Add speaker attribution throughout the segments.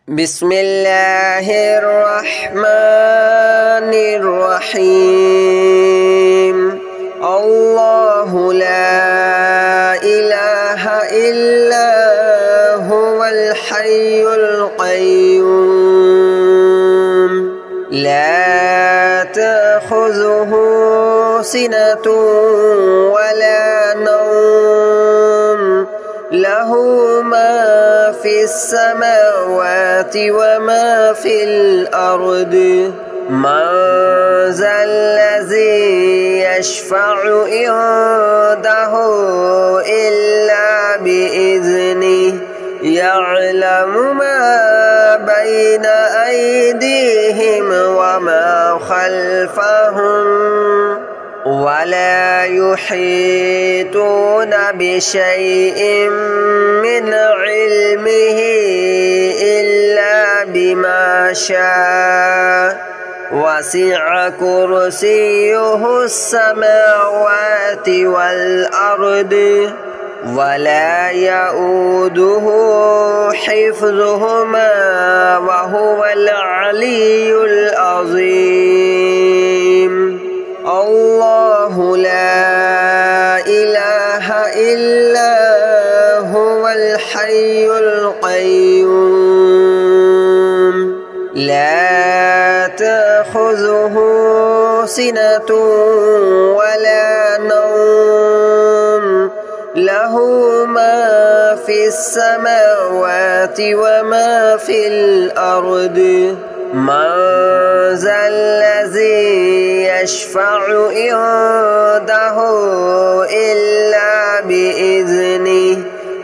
Speaker 1: بسم الله الرحمن الرحيم. الله لا إله إلا هو الحي القيوم لا تأخذه سنة ولا نوم له ما في السماوات وما في الأرض من ذا الذي يشفع عنده إلا بإذنه يعلم ما بين أيديهم وما خلفهم ولا يحيطون بشيء من علمه إلا بما شاء وسع كرسيه السماوات والأرض ولا يؤوده حفظهما وهو العلي العظيم. الله لا إله إلا هو الحي القيوم لا تأخذه سنة ولا نوم له ما في السماوات وما في الأرض من ذا الذي يشفع عنده إلا بإذنه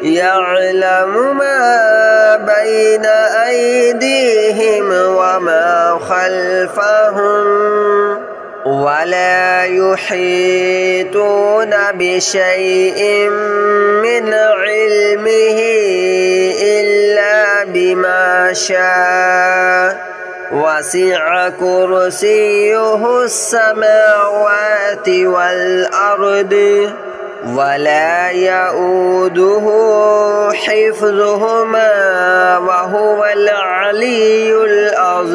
Speaker 1: يعلم ما بين أيديهم وما خلفهم ولا يحيطون بشيء من علمه إلا بما شاء وسع كرسيه السماوات والأرض ولا يؤوده حفظهما وهو العلي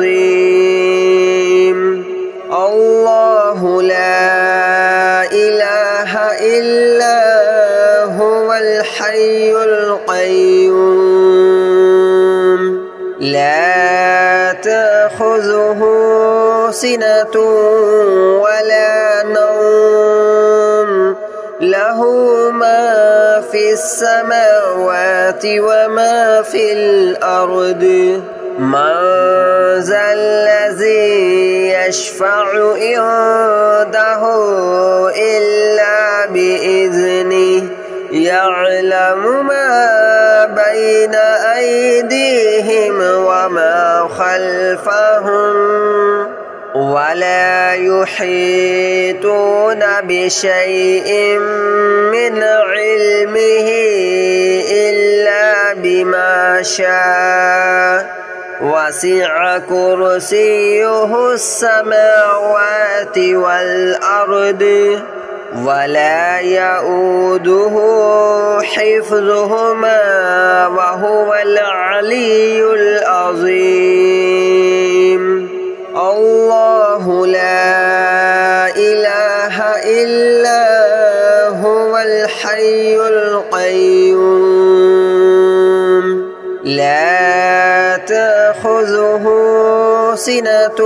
Speaker 1: العظيم. الله لا إله إلا هو الحي القيوم لا تأخذه سنة ولا نوم له ما في السماوات وما في الأرض من ذا الذي يشفع عنده إلا بإذنه يعلم ما بين أيديهم وما خلفهم ولا يحيطون بشيء من علمه إلا بما شاء وسع كرسيه السماوات والأرض ولا يؤوده حفظهما وهو العلي العظيم. الله لا إله إلا هو الحي القيوم لا تأخذه سنة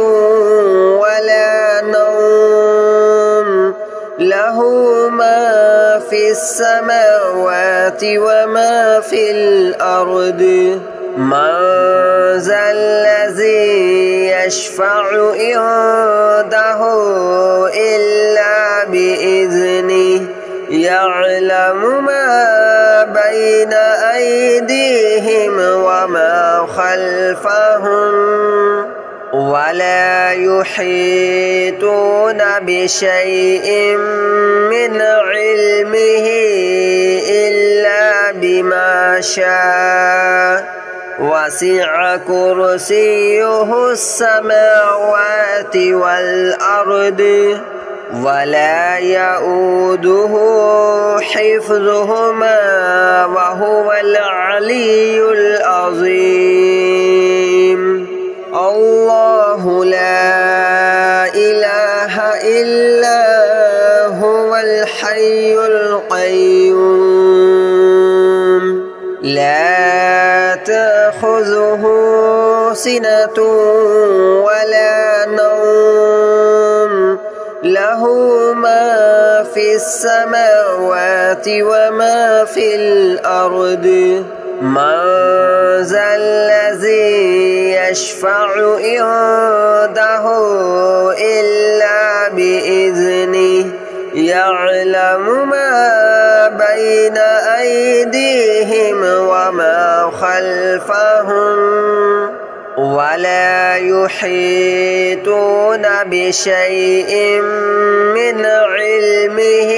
Speaker 1: ولا نوم له ما في السماوات وما في الأرض من ذا الذي يشفع عنده إلا بإذنه يعلم ما بين أيديهم وما خلفهم ولا يحيطون بشيء من علمه إلا بما شاء وسع كرسيه السماوات والأرض ولا يؤوده حفظهما وهو العلي العظيم. تأخذه سنة ولا نوم له ما في السماوات وما في الأرض من ذا الذي يشفع عنده إلا بإذنه يعلم ما بين أيديهم وما خلفهم ولا يحيطون بشيء من علمه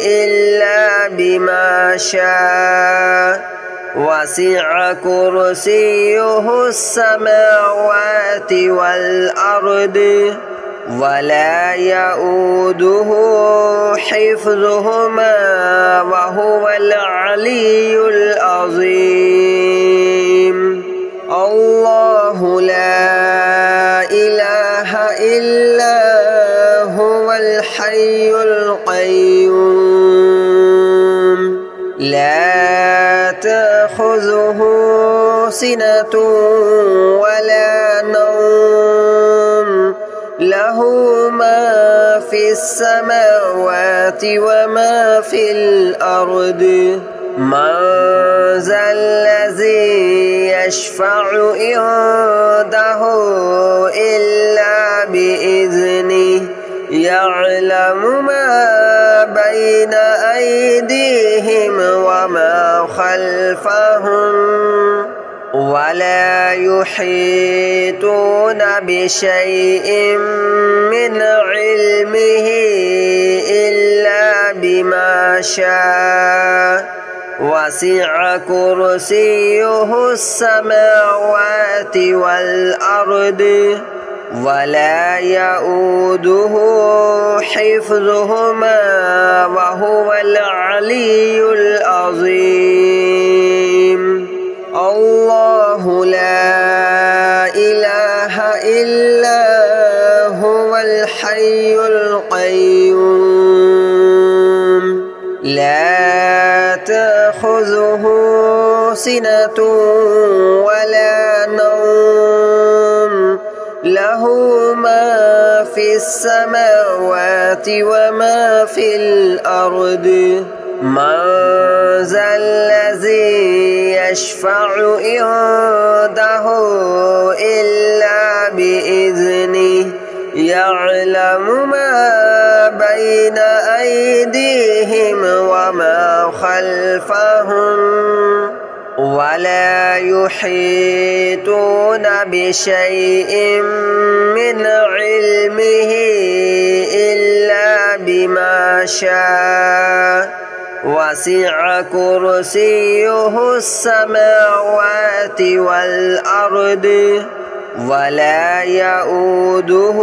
Speaker 1: إلا بما شاء وسع كرسيه السماوات والأرض ولا يؤوده حفظهما وهو العلي العظيم الله لا إله إلا هو الحي القيوم لا تأخذه سنة ولا نوم له ما في السماوات وما في الأرض من ذا الذي يشفع عنده إلا بإذنه يعلم ما بين أيديهم وما خلفهم ولا يحيطون بشيء من علمه إلا بما شاء وسع كرسيه السماوات والأرض ولا يؤوده حفظهما وهو العلي العظيم الله لا إله إلا هو الحي القيوم لا تأخذه سنة ولا نوم له ما في السماوات وما في الأرض من ذا الذي يشفع عنده إلا بإذنه يعلم ما بين أيديهم وما خلفهم ولا يحيطون بشيء من علمه إلا بما شاء وسع كرسيه السماوات والأرض ولا يؤوده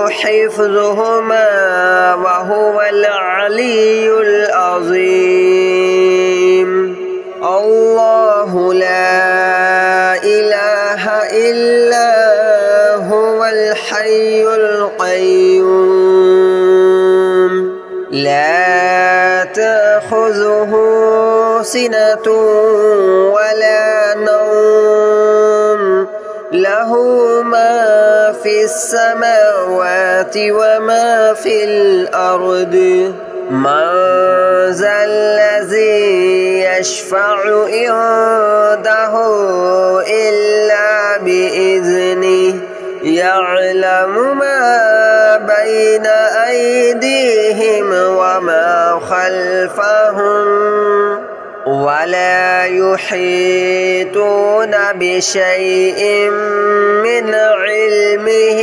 Speaker 1: حفظهما وهو العلي العظيم الله لا إله إلا هو الحي القيوم لا تأخذه سنة ولا نوم له ما في السماوات وما في الأرض من ذا الذي يشفع عنده إلا بإذنه يعلم ما بين أيديهم وما خلفهم ولا يحيطون بشيء من علمه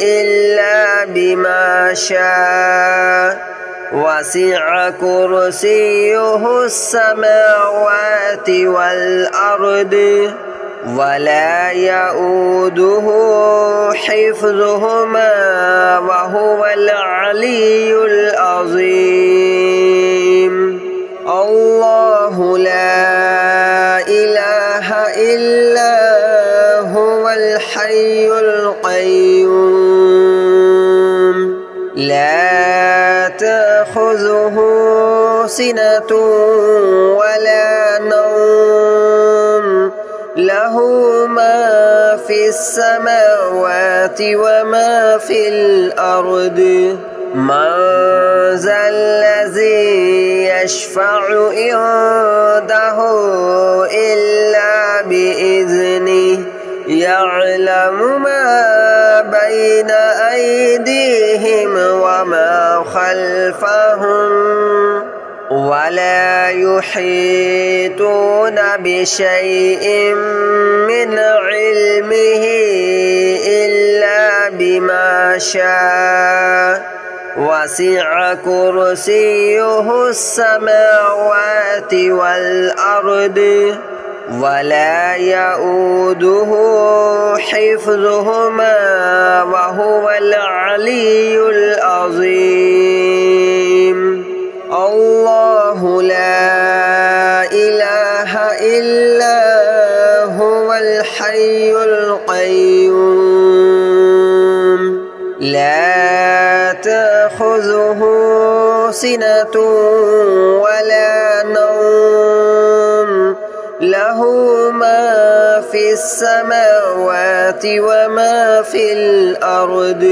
Speaker 1: إلا بما شاء وسع كرسيه السماوات والأرض ولا يؤوده حفظهما وهو العلي العظيم الله لا إله إلا هو الحي القيوم لا تأخذه سنة ولا نوم له له ما في السماوات وما في الأرض من ذا الذي يشفع عنده إلا بإذنه يعلم ما بين أيديهم وما خلفهم ولا يحيطون بشيء من علمه إلا بما شاء وسع كرسيه السماوات والأرض ولا يؤوده حفظهما وهو العلي العظيم الله لا إله إلا هو الحي القيوم لا تأخذه سنة ولا نوم له ما في السماوات وما في الأرض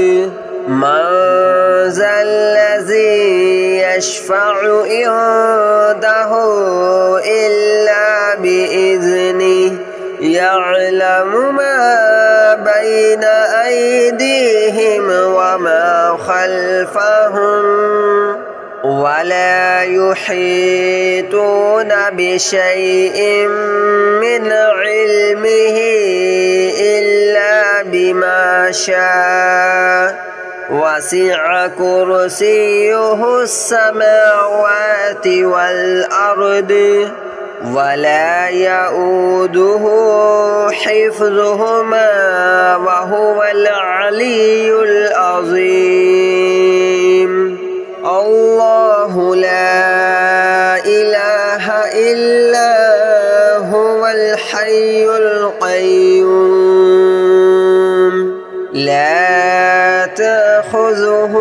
Speaker 1: من ذا الذي يشفع عنده إلا بإذنه يعلم ما بين أيديهم وما خلفهم ولا يحيطون بشيء من علمه إلا بما شاء وسع كرسيه السماوات والأرض ولا يؤوده حفظهما وهو العلي العظيم الله لا إله إلا هو الحي القيوم لا تأخذه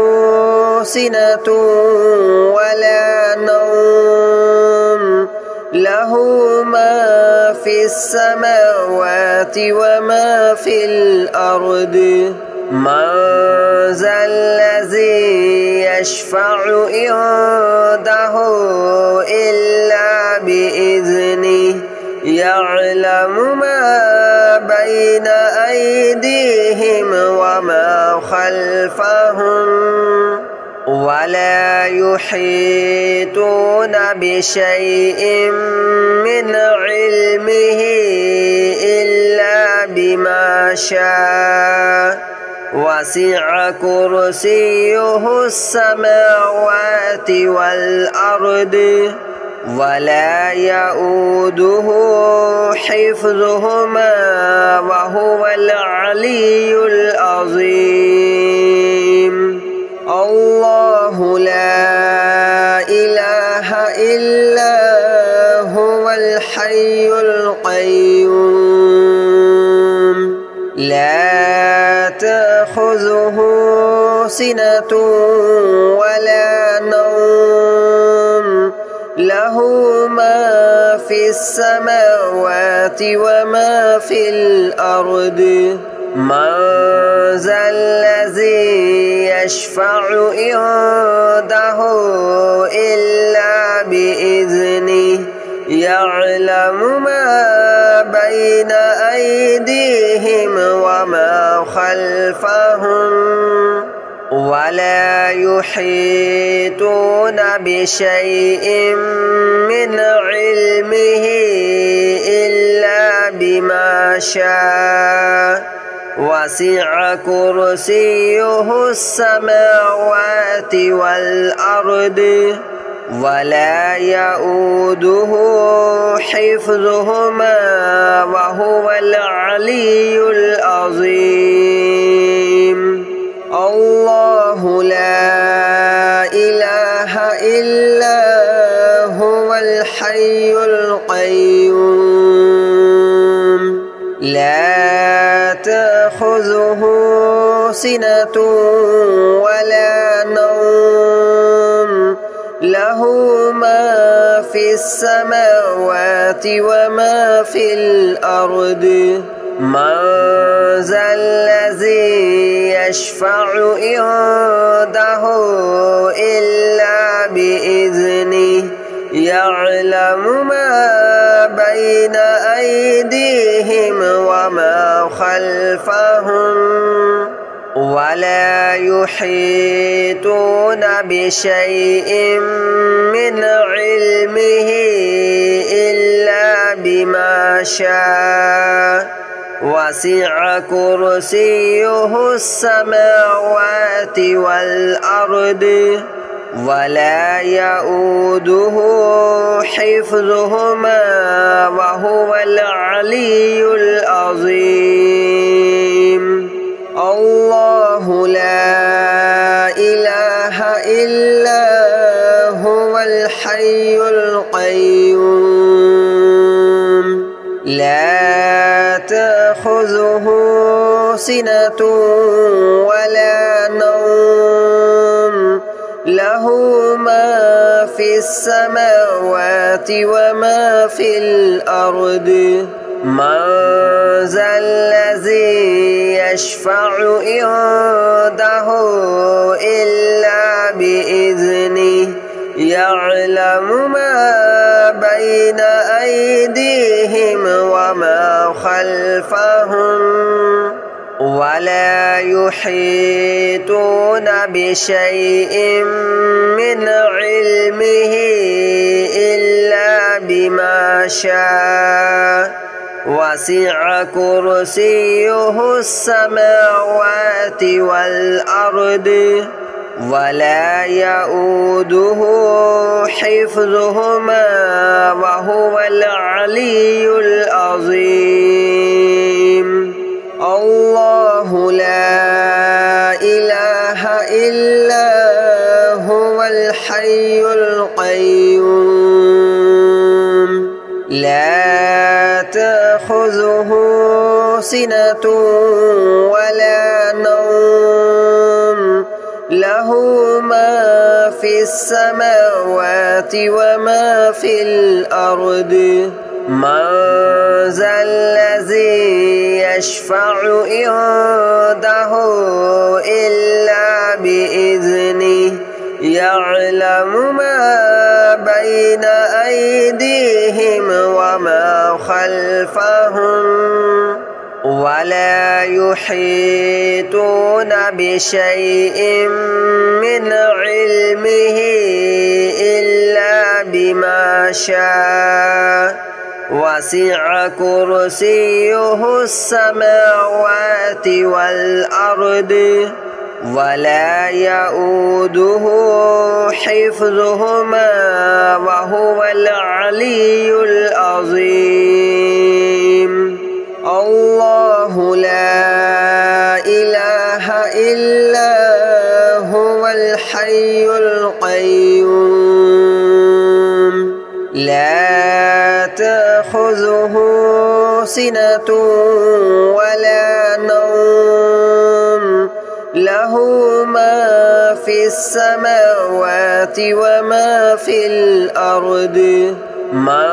Speaker 1: سنة ولا نوم له ما في السماوات وما في الأرض من ذا الذي يشفع عنده إلا بإذنه يعلم ما بين أيديهم وما خلفهم ولا يحيطون بشيء من علمه إلا بما شاء وسع كرسيه السماوات والأرض ولا يؤوده حفظهما وهو العلي العظيم الله لا إله إلا هو الحي القيوم لا تأخذه سنة ولا نوم له ما في السماوات وما في الأرض من ذا الذي يشفع عنده إلا بإذنه يعلم ما بين أيديهم وما خلفهم ولا يحيطون بشيء من علمه إلا بما شاء وسع كرسيه السماوات والأرض ولا يؤوده حفظهما وهو العلي العظيم الله لا إله إلا هو الحي القيوم لا تأخذه سنة ولا نوم له ما في السماوات وما في الأرض من ذا الذي يشفع عنده إلا بإذنه يعلم ما بين أيديهم وما خلفهم ولا يحيطون بشيء من علمه إلا بما شاء وسع كرسيه السماوات والأرض ولا يؤوده حفظهما وهو العلي العظيم الله لا إله إلا هو الحي القيوم لا تأخذه سنة ولا نوم له ما في السماوات وما في الأرض من ذا الذي يشفع عنده إلا بإذنه يعلم ما بين أيديهم وما خلفهم ولا يحيطون بشيء من علمه إلا بما شاء وسع كرسيه السماوات والأرض ولا يؤوده حفظهما وهو العلي العظيم الله لا إله إلا هو الحي القيوم لا تأخذه سنة ولا نوم له ما في السماوات وما في الأرض من ذا الذي يشفع عنده إلا بإذنه يعلم ما بين أيديهم وما خلفهم ولا يحيطون بشيء من علمه إلا بما شاء وسع كرسيه السماوات والأرض ولا يؤوده حفظهما وهو العلي العظيم الله لا إله إلا هو الحي القيوم لا تأخذه سنة ولا نوم له ما في السماوات وما في الأرض من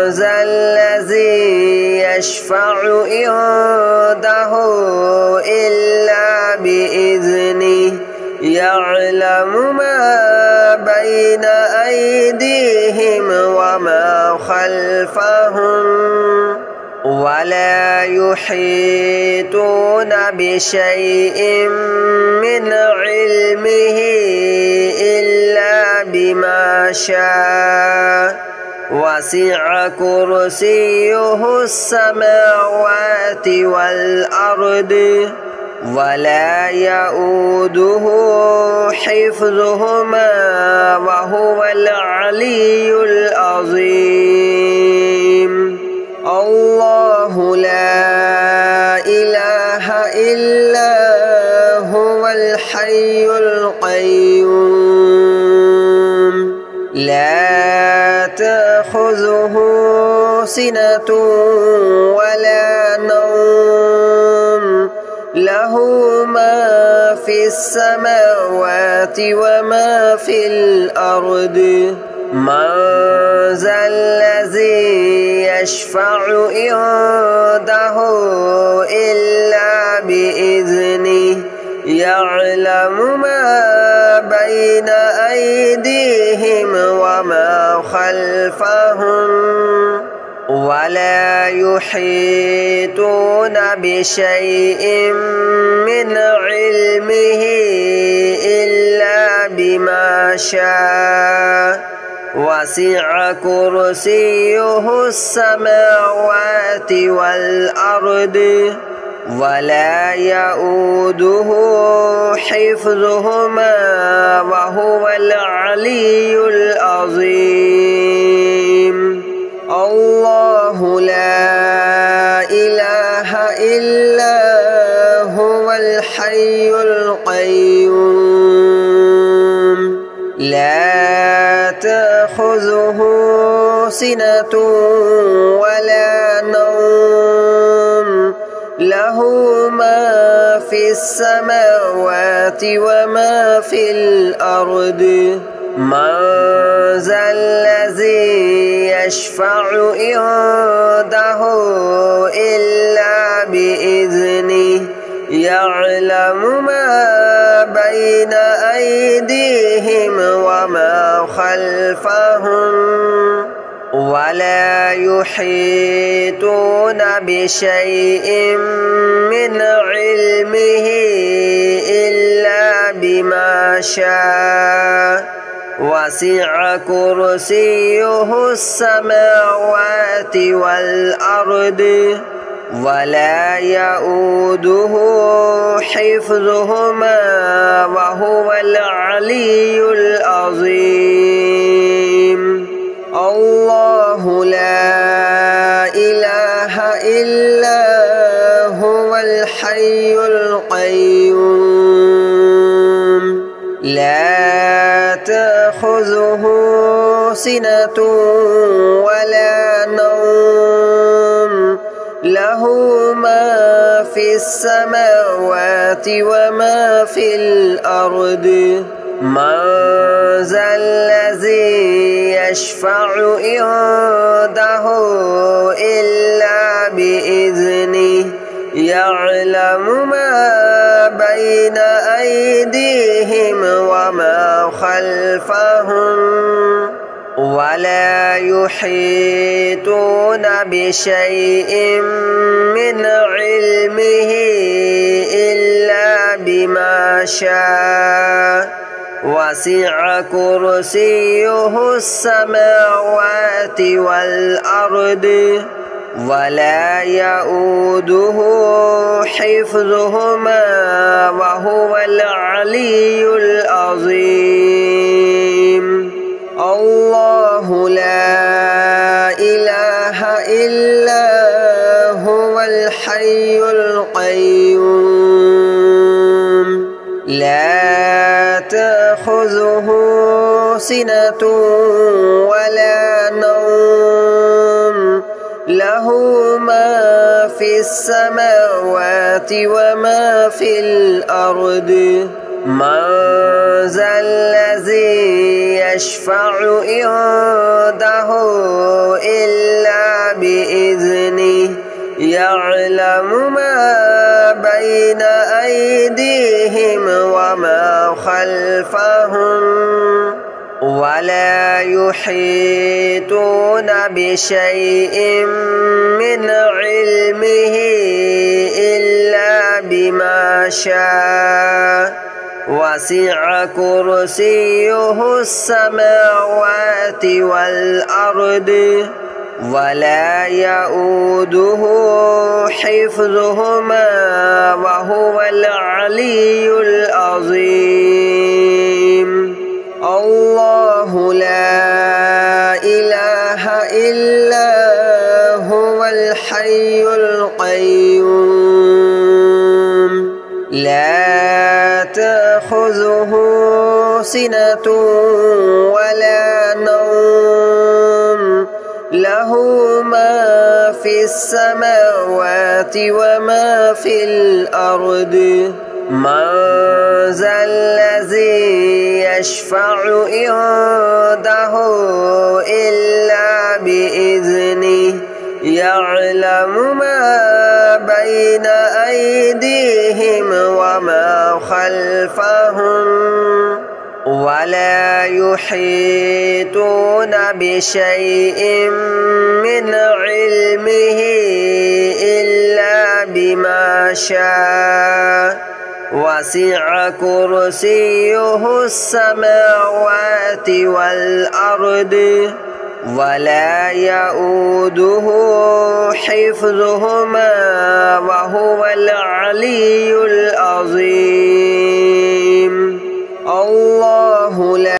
Speaker 1: ذا الذي يشفع عنده إلا بإذنه يعلم ما بين أيديهم وما خلفهم ولا يحيطون بشيء من علمه إلا بما شاء وسع كرسيه السماوات والأرض ولا يؤوده حفظهما وهو العلي العظيم الله لا إله إلا هو الحي القيوم لا تأخذه سنة ولا نوم له ما في السماوات وما في الأرض من ذا الذي يشفع عنده إلا بإذنه يعلم ما بين أيديهم وما خلفهم ولا يحيطون بشيء من علمه إلا بما شاء وسع كرسيه السماوات والأرض ولا يؤوده حفظهما وهو العلي العظيم الله لا إله إلا هو الحي القيوم لا تأخذه سنة ولا نوم له ما في السماوات وما في الأرض من ذا الذي يشفع عنده إلا بإذنه يعلم ما بين أيديهم وما خلفهم ولا يحيطون بشيء من علمه إلا بما شاء وسع كرسيه السماوات والأرض ولا يؤوده حفظهما وهو العلي العظيم الله لا إله إلا هو الحي القيوم لا تأخذه سنة ولا نوم له ما في السماوات وما في الأرض من ذا الذي يشفع عنده إلا بإذنه يعلم ما بين أيديهم وما خلفهم ولا يحيطون بشيء من علمه إلا بما شاء وسع كرسيه السماوات والأرض ولا يؤوده حفظهما وهو العلي العظيم الله لا إله إلا هو الحي القيوم لا تأخذه سنة ولا نوم له ما في السماوات وما في الأرض من ذا الذي يشفع عنده إلا بإذنه يعلم ما بين أيديهم وما خلفهم ولا يحيطون بشيء من علمه إلا بما شاء وسع كرسيه السماوات والأرض ولا يؤوده حفظهما وهو العلي العظيم الله لا إله إلا هو الحي القيوم لا تأخذه سنة ولا نوم له ما في السماوات وما في الأرض من ذا الذي يشفع عنده إلا بإذنه يعلم ما بين أيديهم وما خلفهم ولا يحيطون بشيء من علمه إلا بما شاء وسع كرسيه السماوات والأرض ولا يؤوده حفظهما وهو العلي العظيم. الله لا